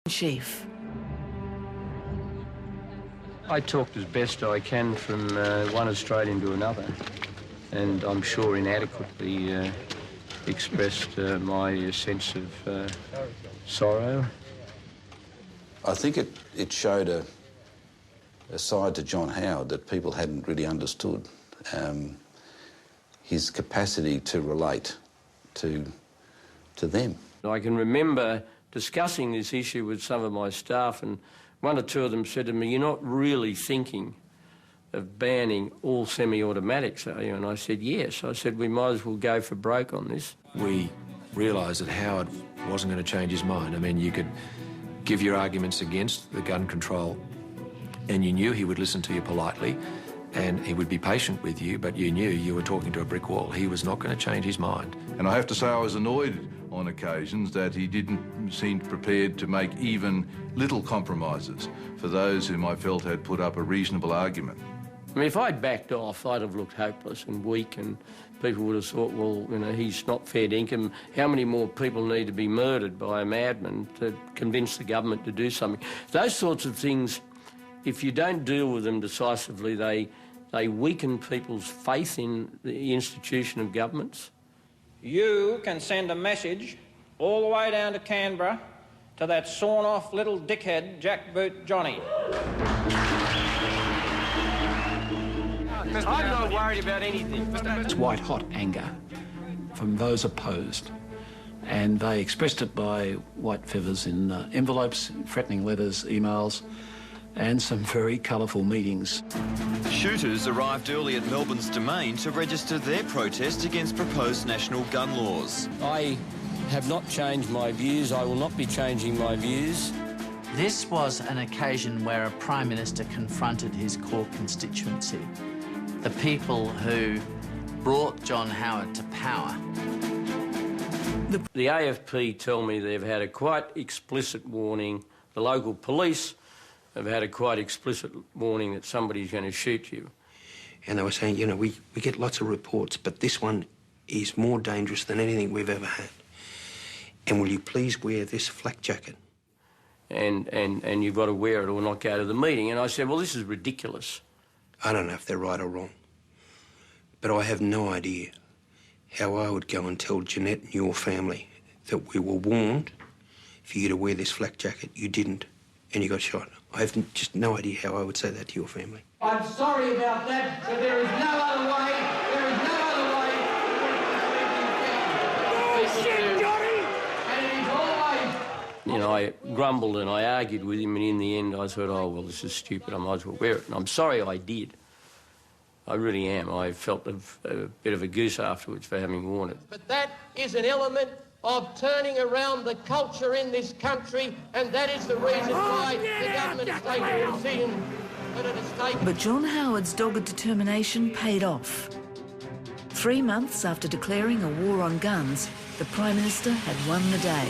Chief. I talked as best I can from one Australian to another, and I'm sure inadequately expressed my sense of sorrow. I think it showed a side to John Howard that people hadn't really understood. His capacity to relate to them. I can remember discussing this issue with some of my staff, and one or two of them said to me, "You're not really thinking of banning all semi-automatics, are you?" And I said, yes. I said, we might as well go for broke on this. We realised that Howard wasn't going to change his mind. I mean, you could give your arguments against the gun control and you knew he would listen to you politely and he would be patient with you, but you knew you were talking to a brick wall. He was not going to change his mind. And I have to say I was annoyed on occasions that he didn't seem prepared to make even little compromises for those whom I felt had put up a reasonable argument. I mean, if I'd backed off, I'd have looked hopeless and weak, and people would have thought, well, you know, he's not fair dinkum. How many more people need to be murdered by a madman to convince the government to do something? Those sorts of things, if you don't deal with them decisively, they weaken people's faith in the institution of governments. You can send a message all the way down to Canberra to that sawn-off little dickhead, Jackboot Johnny. I'm not worried about anything. It's white-hot anger from those opposed, and they expressed it by white feathers in envelopes, threatening letters, emails, and some very colourful meetings. Shooters arrived early at Melbourne's Domain to register their protest against proposed national gun laws. I have not changed my views. I will not be changing my views. This was an occasion where a Prime Minister confronted his core constituency, the people who brought John Howard to power. The AFP tell me they've had a quite explicit warning. The local police have had a quite explicit warning that somebody's going to shoot you. And they were saying, you know, we get lots of reports, but this one is more dangerous than anything we've ever had. And will you please wear this flak jacket? And you've got to wear it or not go to the meeting. And I said, well, this is ridiculous. I don't know if they're right or wrong, but I have no idea how I would go and tell Jeanette and your family that we were warned for you to wear this flak jacket. You didn't, and you got shot. I have just no idea how I would say that to your family. I'm sorry about that, but there is no other way. There is no other way. Oh, shit, Johnny! And it is always... You know, I grumbled and I argued with him, and in the end I thought, oh, well, this is stupid, I might as well wear it. And I'm sorry I did. I really am. I felt a bit of a goose afterwards for having worn it. But that is an element of turning around the culture in this country, and that is the reason why the government has taken a decision that it has taken. But John Howard's dogged determination paid off. 3 months after declaring a war on guns, the Prime Minister had won the day.